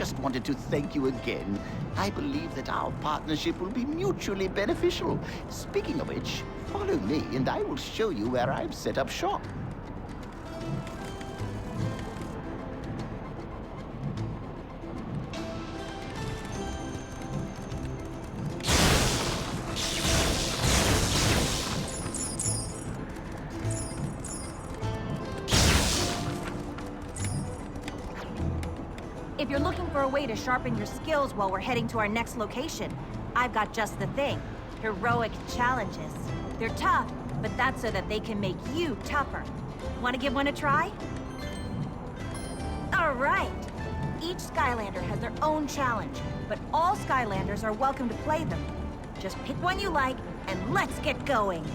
just wanted to thank you again. I believe that our partnership will be mutually beneficial. Speaking of which, follow me and I will show you where I've set up shop. If you're looking for a way to sharpen your skills while we're heading to our next location, I've got just the thing. Heroic challenges. They're tough, but that's so that they can make you tougher. Want to give one a try? All right. Each Skylander has their own challenge, but all Skylanders are welcome to play them. Just pick one you like, and let's get going.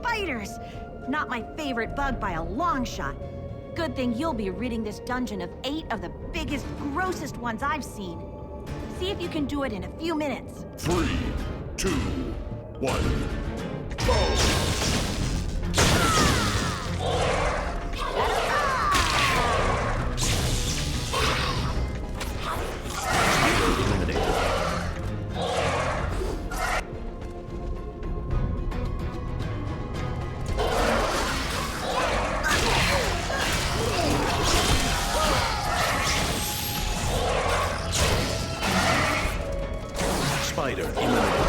Spiders! Not my favorite bug by a long shot. Good thing you'll be ridding this dungeon of 8 of the biggest, grossest ones I've seen. See if you can do it in a few minutes. 3, 2, 1, go! Spider eliminated.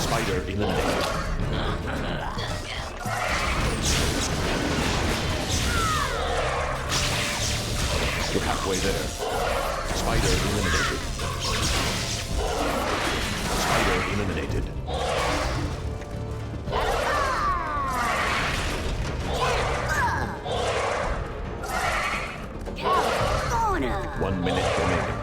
Spider eliminated. You're halfway there. Spider eliminated. Spider eliminated. One minute remaining.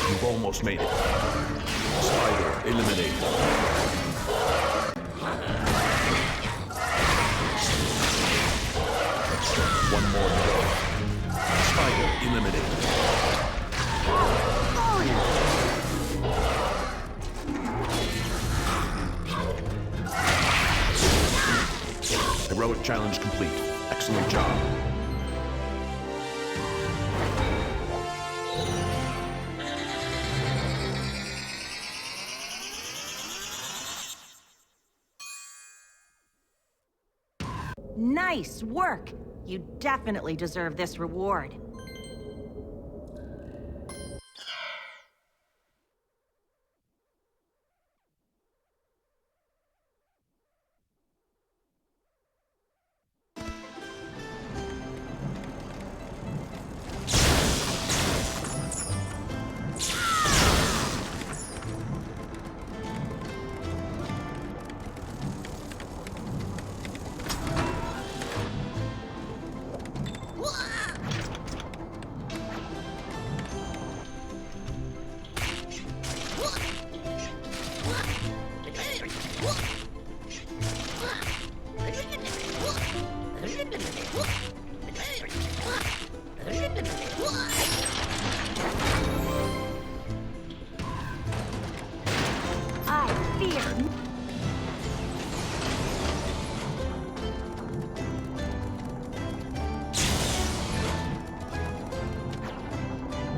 You've almost made it. Spider eliminated. One more to go. Spider eliminated. Heroic challenge complete. Excellent job. Nice work! You definitely deserve this reward.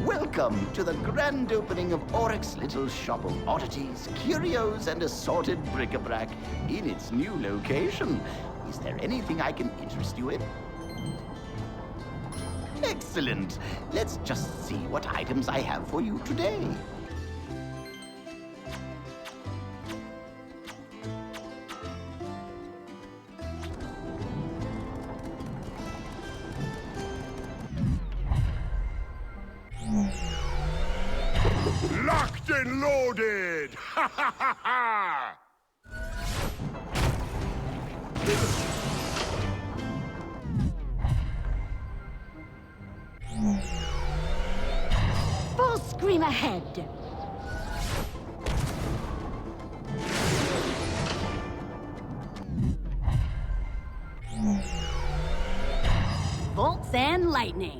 Welcome to the grand opening of Oryx's little shop of oddities, curios, and assorted bric-a-brac in its new location. Is there anything I can interest you in? Excellent. Let's just see what items I have for you today. Locked and loaded! Ha ha ha ha! stream ahead. Bolts and lightning.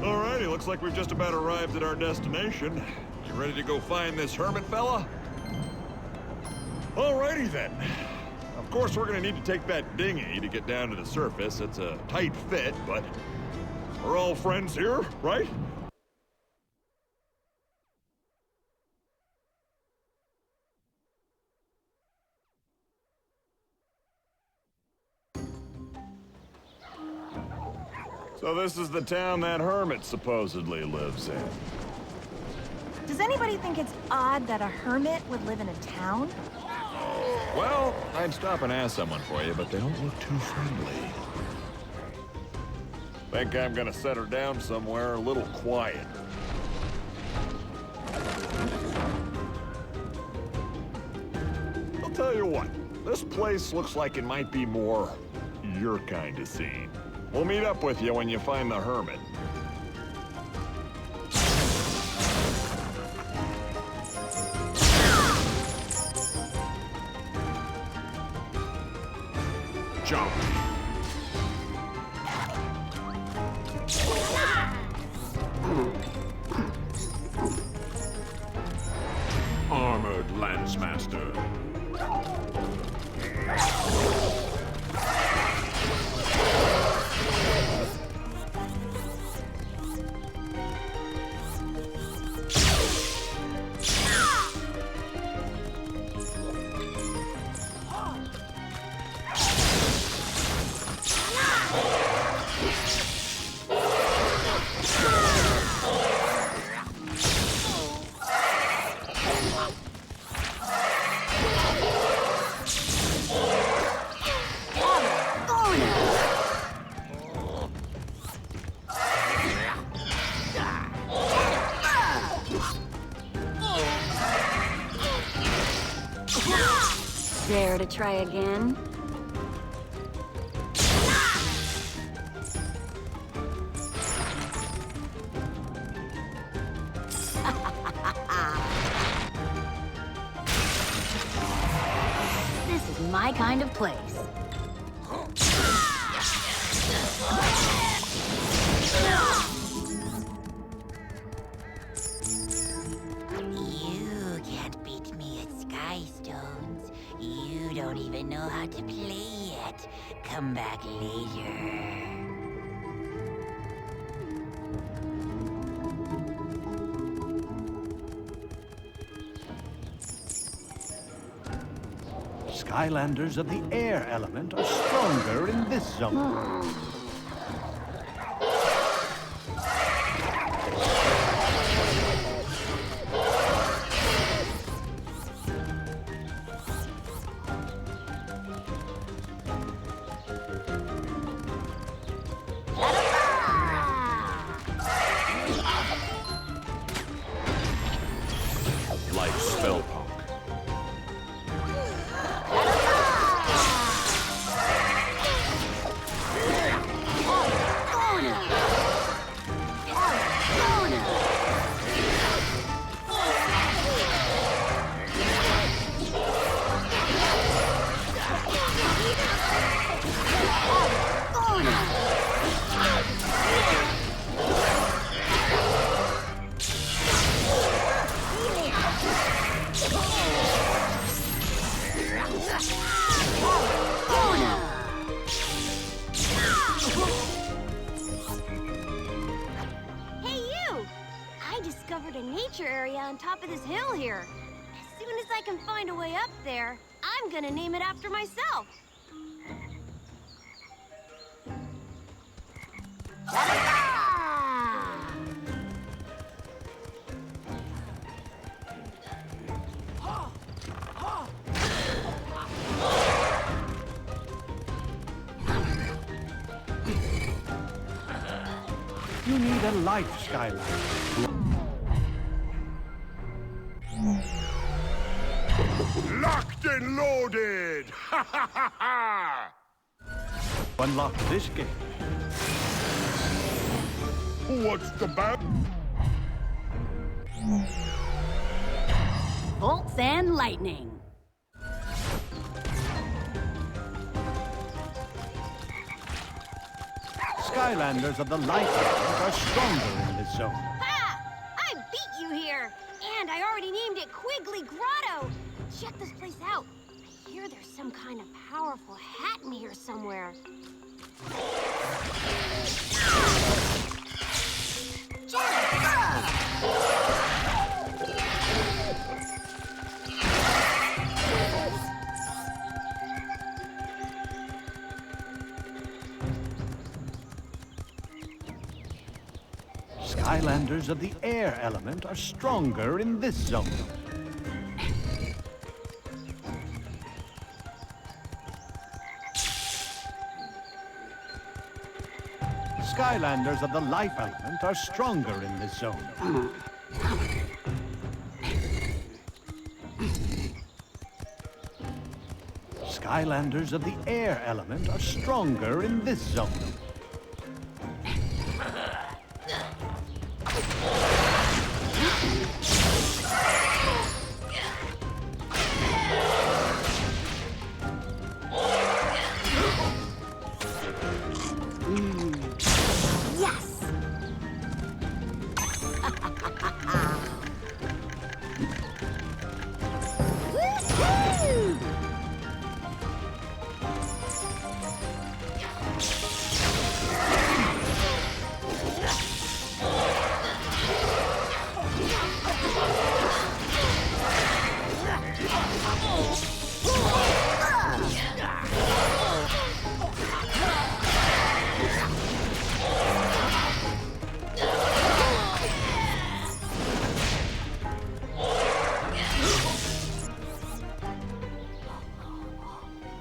Alrighty, looks like we've just about arrived at our destination. You ready to go find this hermit fella? Alrighty then. Of course, we're gonna need to take that dinghy to get down to the surface. It's a tight fit, but we're all friends here, right? So this is the town that hermit supposedly lives in. Does anybody think it's odd that a hermit would live in a town? Well, I'd stop and ask someone for you, but they don't look too friendly. Think I'm gonna set her down somewhere a little quiet. I'll tell you what, this place looks like it might be more your kind of scene. We'll meet up with you when you find the hermit. Jump. Armored Lancemaster. Dare to try again? This is my kind of place. You can't beat me at Skystones. You don't even know how to play yet. Come back later. Skylanders of the air element are stronger in this zone. Like Spellpunk. discovered a nature area on top of this hill here. As soon as I can find a way up there, I'm gonna name it after myself. You need a life, Skylander. Locked and loaded! Ha ha ha ha! Unlock this gate. What's the bad? Bolts and lightning. Skylanders of the light element are stronger in this zone. Ha! I beat you here! And I already named it Quigley Grotto! Check this place out. I hear there's some kind of powerful hat in here somewhere. Skylanders of the air element are stronger in this zone. Skylanders of the life element are stronger in this zone. Skylanders of the air element are stronger in this zone.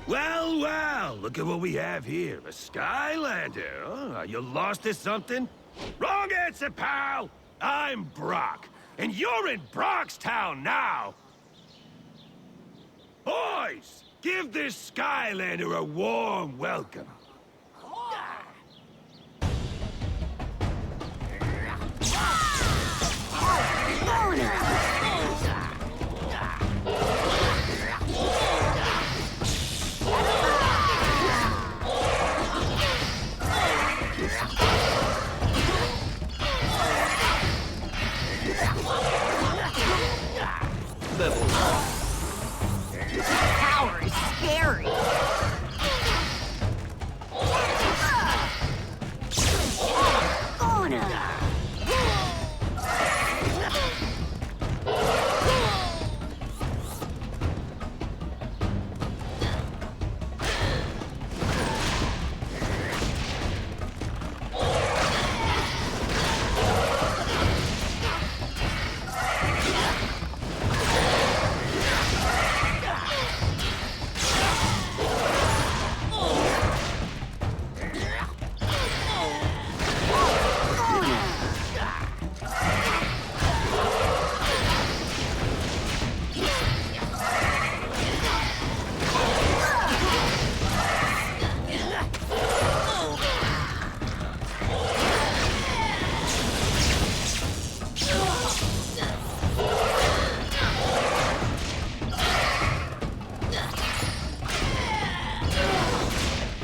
Well, well, look at what we have here. A Skylander. Oh, are you lost or something? Wrong answer, pal! I'm Brock, and you're in Brockstown now! Boys, give this Skylander a warm welcome. Power is scary.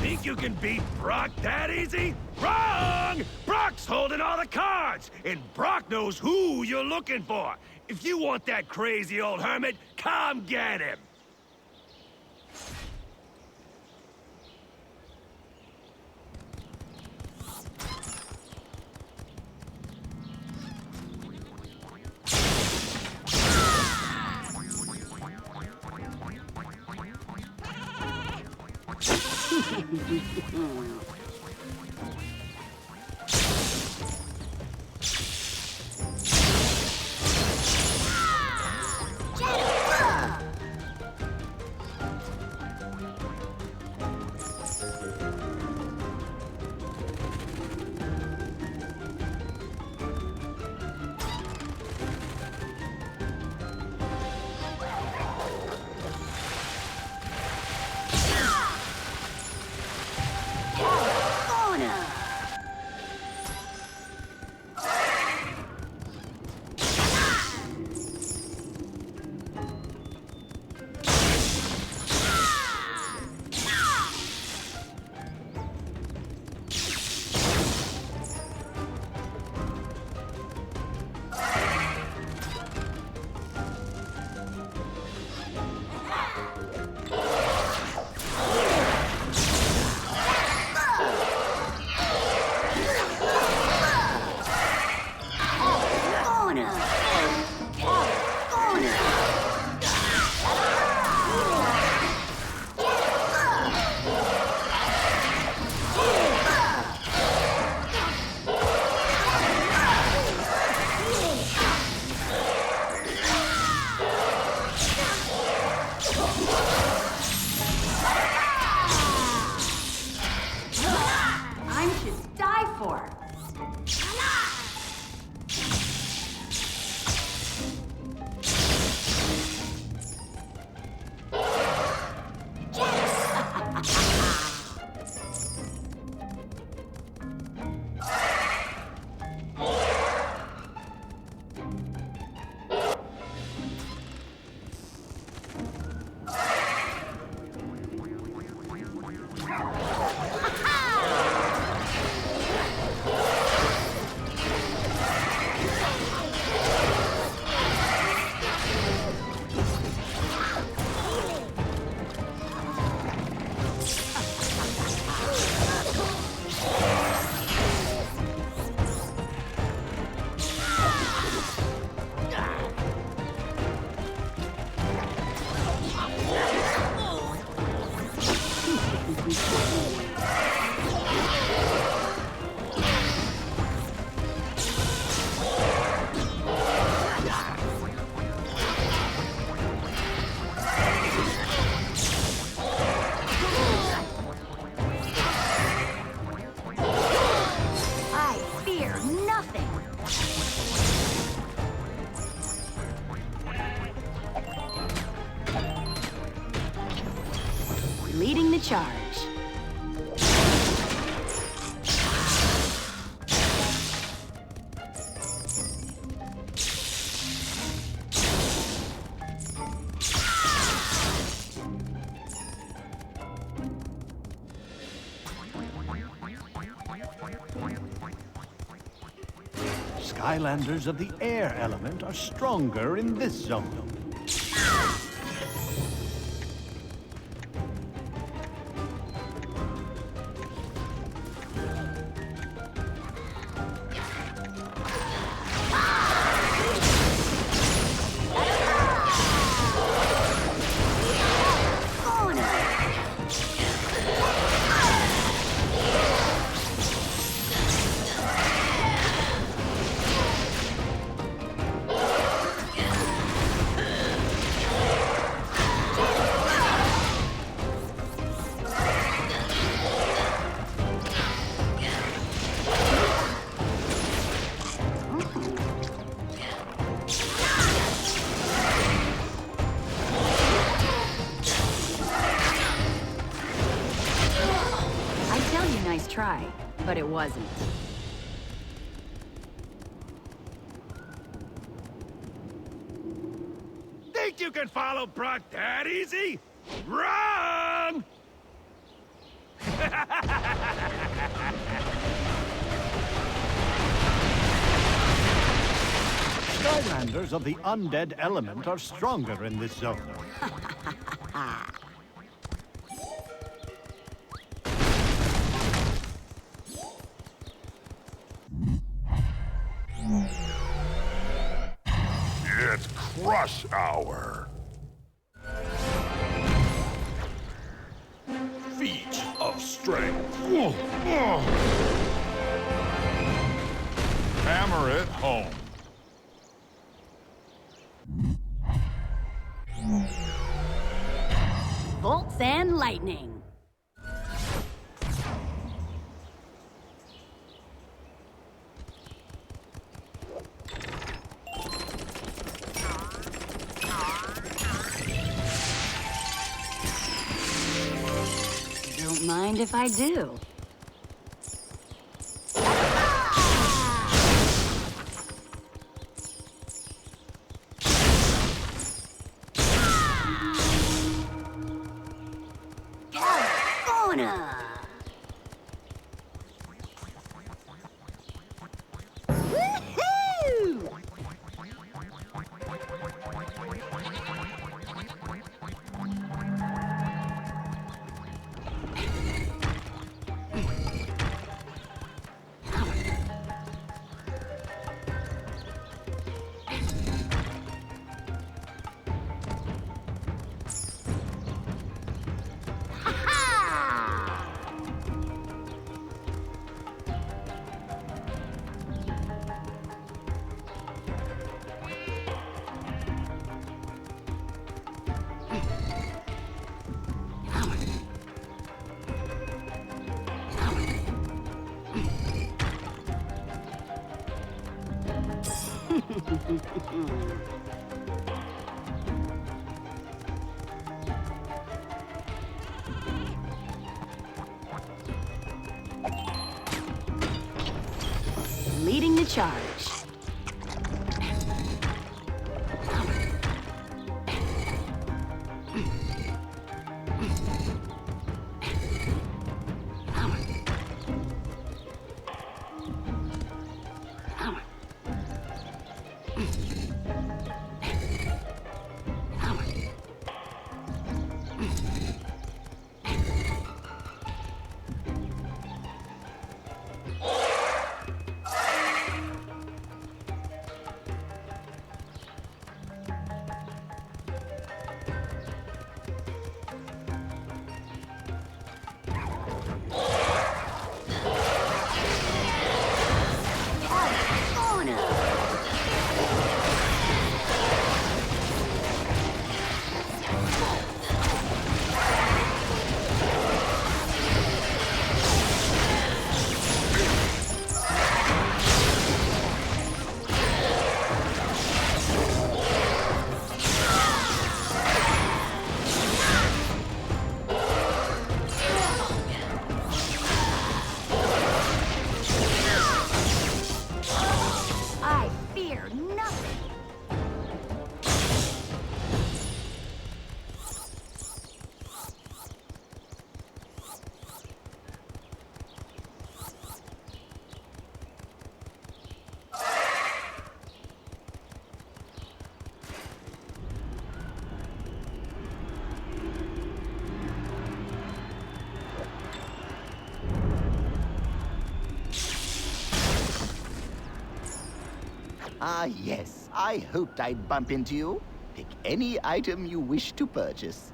Think you can beat Brock that easy? Wrong! Brock's holding all the cards, and Brock knows who you're looking for. If you want that crazy old hermit, come get him! Leading the charge. Skylanders of the air element are stronger in this zone. Nice try, but it wasn't. Think you can follow Brock that easy? Wrong! Skylanders of the undead element are stronger in this zone. It's Crush Hour. Feat of strength. Hammer it home. Bolts and lightning. Don't mind if I do. California! Woohoo! Leading the charge. Ah, yes. I hoped I'd bump into you. Pick any item you wish to purchase.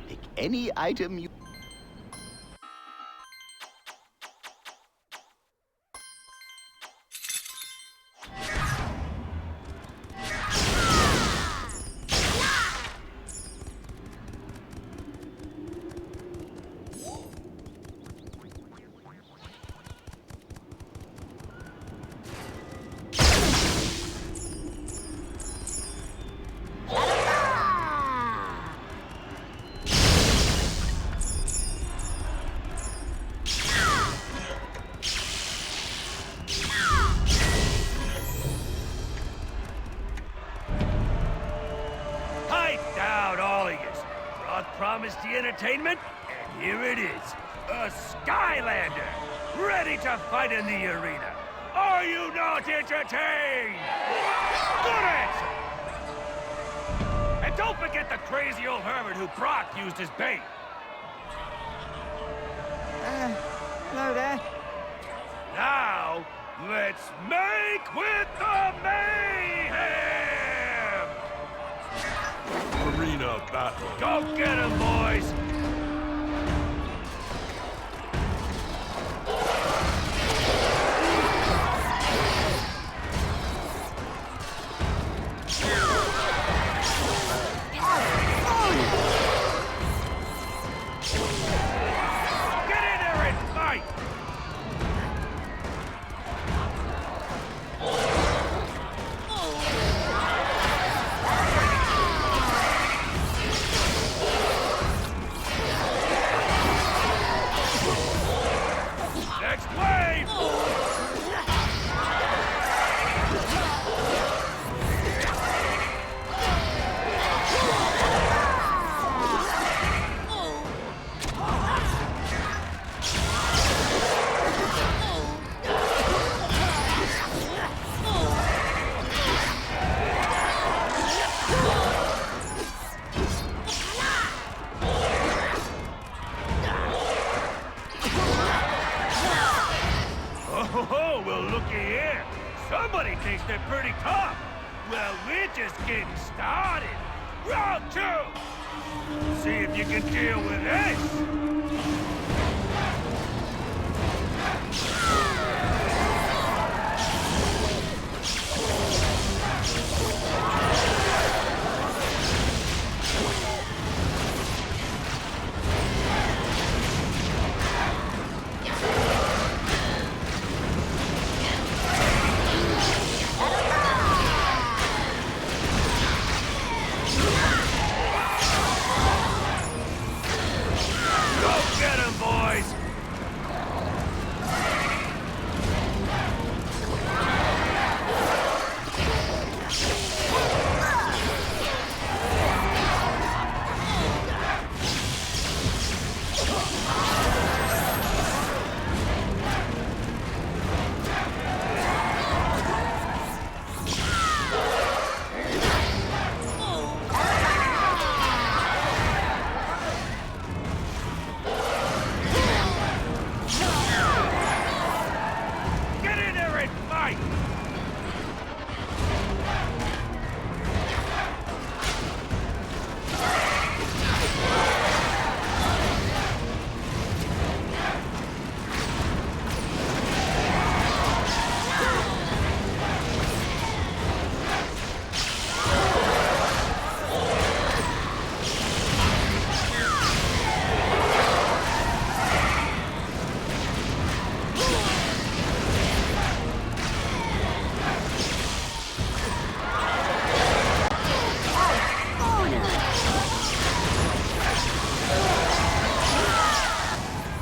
Pick any item you... Promised the entertainment, and here it is. A Skylander! ready to fight in the arena. Are you not entertained? Good answer! And don't forget the crazy old hermit who Brock used as bait. Hello there. Now, let's make with the mayhem! Arena battle. Go get 'em, boys! Get in there and fight! Next wave! Oh, well, looky here. Somebody thinks they're pretty tough. Well, we're just getting started. Round two. See if you can deal with this. Go get 'em, boys! Get in there and fight!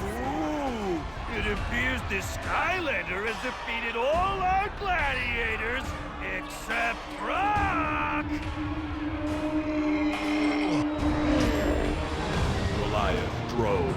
Ooh, it appears the Skylander has defeated all our gladiators except Brock! Goliath drove.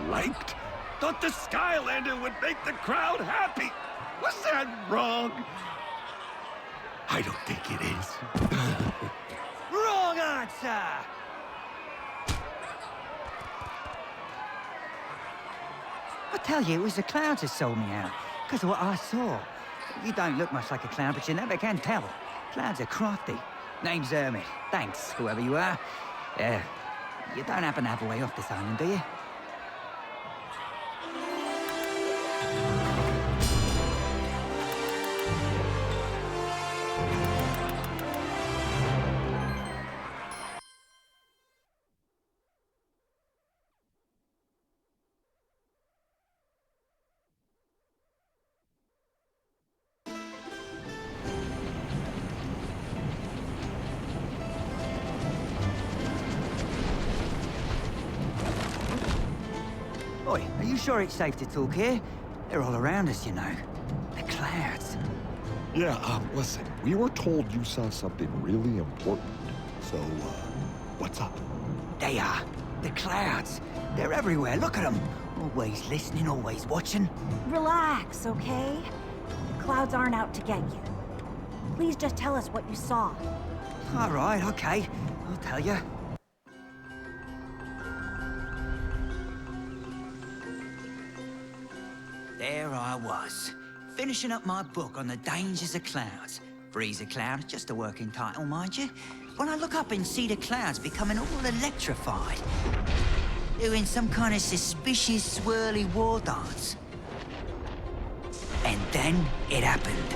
liked. Thought the Skylander would make the crowd happy. Was that wrong? I don't think it is. Wrong answer! I tell you, it was the clouds that sold me out. Because of what I saw. You don't look much like a clown, but you never can tell. Clouds are crafty. Name's Hermit. Thanks, whoever you are. You don't happen to have a way off this island, do you? Oi, are you sure it's safe to talk here? They're all around us, you know. The clouds. Yeah, listen, we were told you saw something really important. So, what's up? They are. The clouds. They're everywhere. Look at them. Always listening, always watching. Relax, okay? The clouds aren't out to get you. Please just tell us what you saw. All right, okay. I'll tell you. There I was, finishing up my book on the dangers of clouds. Freeze a cloud, just a working title, mind you. When I look up and see the clouds becoming all electrified, doing some kind of suspicious swirly war dance. And then it happened.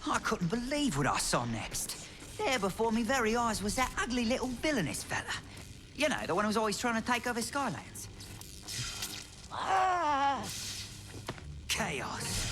I couldn't believe what I saw next. There before me very eyes was that ugly little villainous fella. You know, the one who was always trying to take over Skylands. Chaos.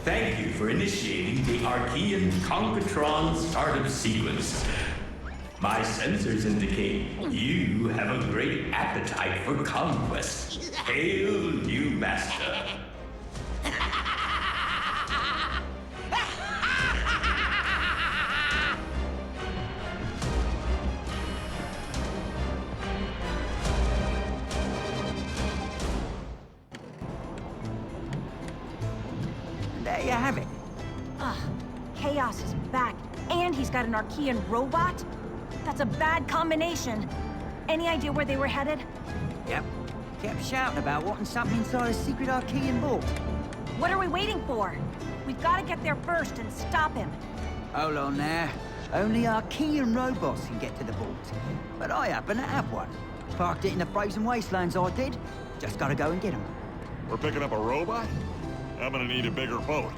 Thank you for initiating the Archean Concatron startup sequence. My sensors indicate you have a great appetite for conquest. Hail, new master. There you have it. Chaos is back, and he's got an Archean robot? That's a bad combination. Any idea where they were headed? Yep. Kept shouting about wanting something inside a secret Archean vault. What are we waiting for? We've got to get there first and stop him. Hold on there. Only Archean robots can get to the vault. But I happen to have one. Parked it in the frozen wastelands, I did. Just gotta go and get him. We're picking up a robot? I'm gonna need a bigger boat.